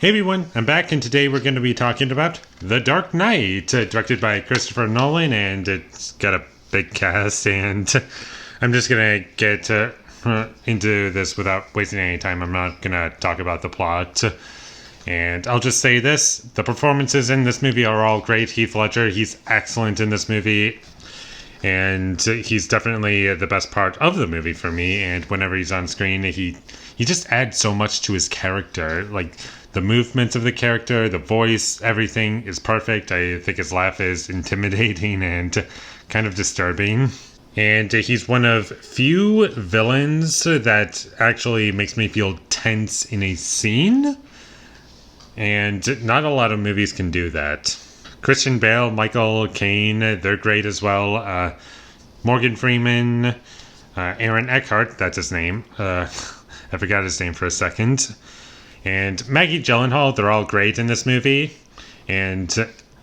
Hey everyone, I'm back, and today we're going to be talking about The Dark Knight, directed by Christopher Nolan, and it's got a big cast, and I'm just going to get into this without wasting any time. I'm not going to talk about the plot, and I'll just say this: the performances in this movie are all great. Heath Ledger, he's excellent in this movie, and he's definitely the best part of the movie for me, and whenever he's on screen, he just adds so much to his character. Like, the movements of the character, the voice, everything is perfect. I think his laugh is intimidating and kind of disturbing. And he's one of few villains that actually makes me feel tense in a scene. And not a lot of movies can do that. Christian Bale, Michael Caine, they're great as well. Morgan Freeman, Aaron Eckhart, that's his name. I forgot his name for a second. And Maggie Gyllenhaal, they're all great in this movie. And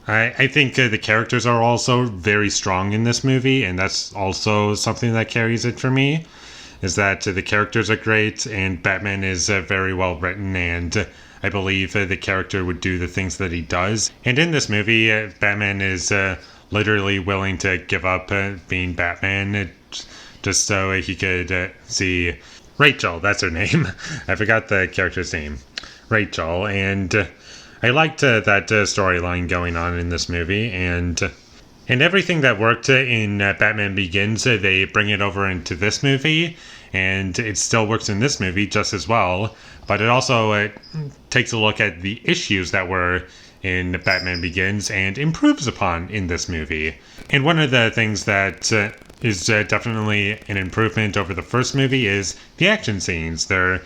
I think the characters are also very strong in this movie, and that's also something that carries it for me, is that the characters are great, and Batman is very well written, and I believe the character would do the things that he does. And in this movie, Batman is literally willing to give up being Batman just so he could see Rachel, that's her name. I forgot the character's name. Rachel, and I liked that storyline going on in this movie, and everything that worked in Batman Begins, they bring it over into this movie, and it still works in this movie just as well, but it also takes a look at the issues that were in Batman Begins and improves upon in this movie. And one of the things that is definitely an improvement over the first movie is the action scenes. They're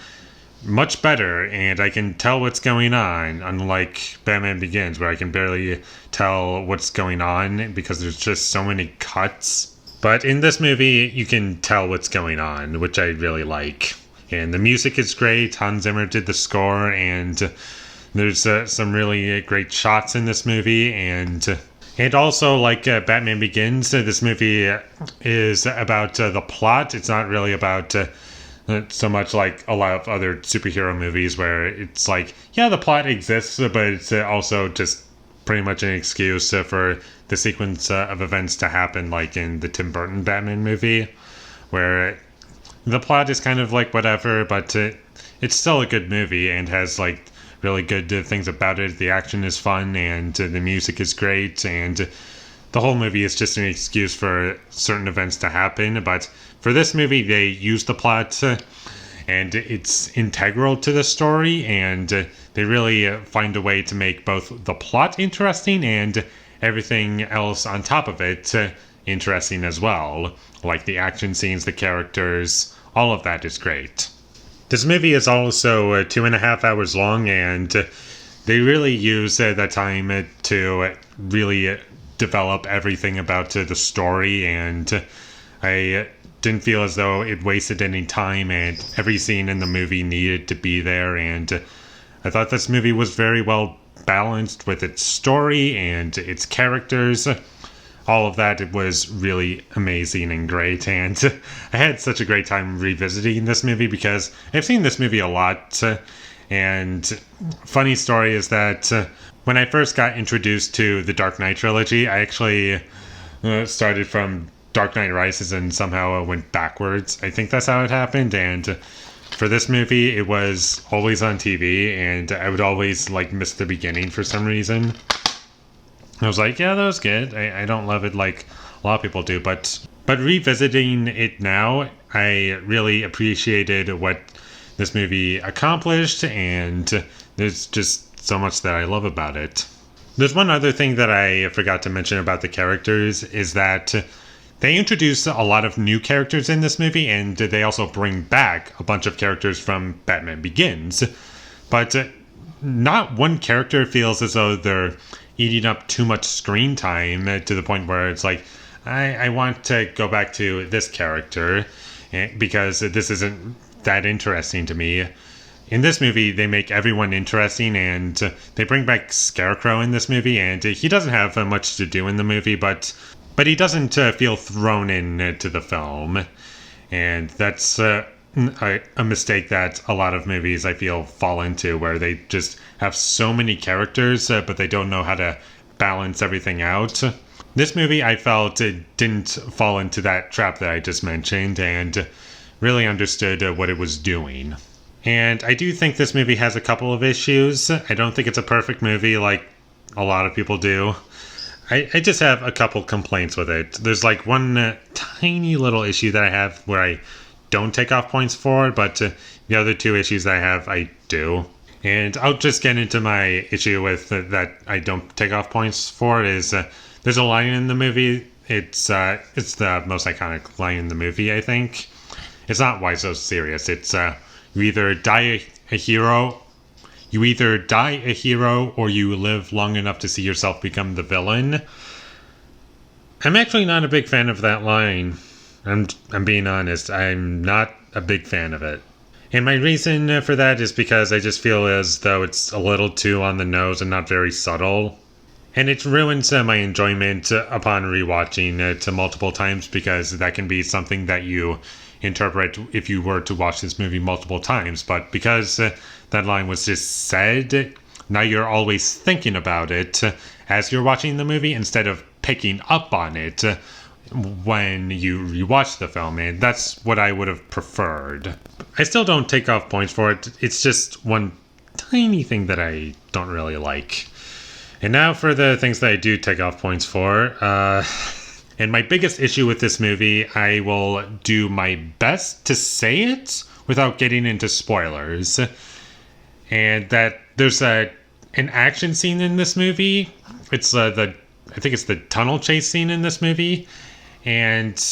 much better, and I can tell what's going on, unlike Batman Begins, where I can barely tell what's going on because there's just so many cuts. But in this movie, you can tell what's going on, which I really like. And the music is great. Hans Zimmer did the score, and there's some really great shots in this movie, and also, like Batman Begins, this movie is about the plot. It's not really about so much like a lot of other superhero movies where it's like, yeah, the plot exists, but it's also just pretty much an excuse for the sequence of events to happen, like in the Tim Burton Batman movie, where the plot is kind of like whatever, but it's still a good movie and has like really good things about it. The action is fun, and the music is great, and the whole movie is just an excuse for certain events to happen. But for this movie, they use the plot, and it's integral to the story, and they really find a way to make both the plot interesting and everything else on top of it interesting as well. Like the action scenes, the characters, all of that is great. This movie is also 2.5 hours long, and they really use that time to really develop everything about the story, and I didn't feel as though it wasted any time, and every scene in the movie needed to be there, and I thought this movie was very well balanced with its story and its characters. All of that, it was really amazing and great, and I had such a great time revisiting this movie because I've seen this movie a lot, and funny story is that when I first got introduced to the Dark Knight trilogy, I actually started from Dark Knight Rises and somehow went backwards. I think that's how it happened, and for this movie, it was always on TV, and I would always like miss the beginning for some reason. I was like, yeah, that was good. I don't love it like a lot of people do, but revisiting it now, I really appreciated what this movie accomplished, and there's just so much that I love about it. There's one other thing that I forgot to mention about the characters, is that they introduce a lot of new characters in this movie, and they also bring back a bunch of characters from Batman Begins, but not one character feels as though they're eating up too much screen time to the point where it's like, I want to go back to this character because this isn't that interesting to me. In this movie, they make everyone interesting, and they bring back Scarecrow in this movie, and he doesn't have much to do in the movie, but he doesn't feel thrown into the film, and that's a mistake that a lot of movies I feel fall into, where they just have so many characters, but they don't know how to balance everything out. This movie, I felt, didn't fall into that trap that I just mentioned and really understood what it was doing. And I do think this movie has a couple of issues. I don't think it's a perfect movie like a lot of people do. I just have a couple complaints with it. There's like one tiny little issue that I have where I don't take off points for, but the other two issues that I have, I do. And I'll just get into my issue with that I don't take off points for is there's a line in the movie. It's the most iconic line in the movie, I think. It's not why so serious. It's you either die a hero or you live long enough to see yourself become the villain. I'm actually not a big fan of that line. I'm being honest. I'm not a big fan of it. And my reason for that is because I just feel as though it's a little too on the nose and not very subtle. And it ruins my enjoyment upon rewatching it multiple times, because that can be something that you interpret if you were to watch this movie multiple times. But because that line was just said, now you're always thinking about it as you're watching the movie instead of picking up on it when you rewatch the film, and that's what I would have preferred. I still don't take off points for it. It's just one tiny thing that I don't really like. And now for the things that I do take off points for. And my biggest issue with this movie, I will do my best to say it without getting into spoilers. And that there's an action scene in this movie. It's I think it's the tunnel chase scene in this movie. And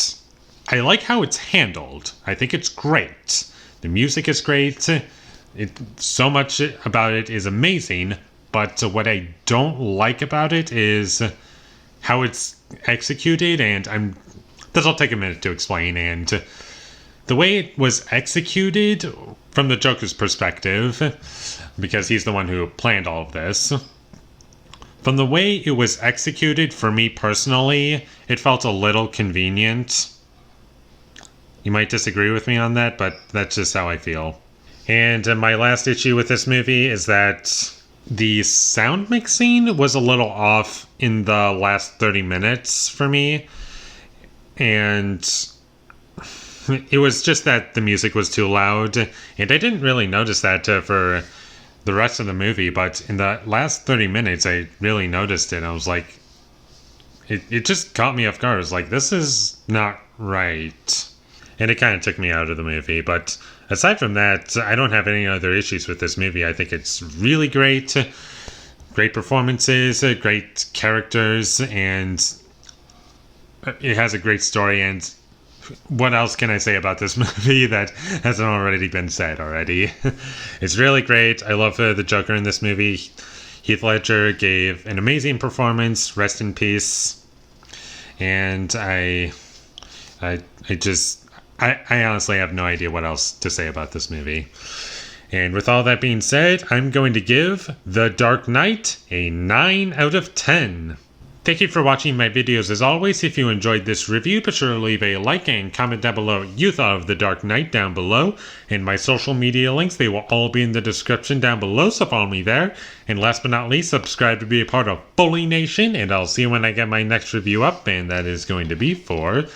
I like how it's handled. I think it's great. The music is great. So much about it is amazing. But what I don't like about it is how it's executed. And this'll take a minute to explain. And the way it was executed from the Joker's perspective, because he's the one who planned all of this, from the way it was executed, for me personally, it felt a little convenient. You might disagree with me on that, but that's just how I feel. And my last issue with this movie is that the sound mixing was a little off in the last 30 minutes for me. And it was just that the music was too loud. And I didn't really notice that for the rest of the movie, but in the last 30 minutes, I really noticed it. I was like, it just caught me off guard. I was like, this is not right. And it kind of took me out of the movie. But aside from that, I don't have any other issues with this movie. I think it's really great. Great performances, great characters, and it has a great story. And what else can I say about this movie that hasn't already been said already? It's really great. I love the Joker in this movie. Heath Ledger gave an amazing performance. Rest in peace. And I honestly have no idea what else to say about this movie. And with all that being said, I'm going to give The Dark Knight a 9 out of 10. Thank you for watching my videos. As always, if you enjoyed this review, be sure to leave a like and comment down below what you thought of The Dark Knight down below. And my social media links, they will all be in the description down below, so follow me there. And last but not least, subscribe to be a part of Foley Nation, and I'll see you when I get my next review up, and that is going to be for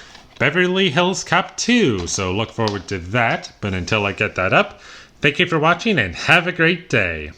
Beverly Hills Cop 2. So look forward to that, but until I get that up, thank you for watching and have a great day.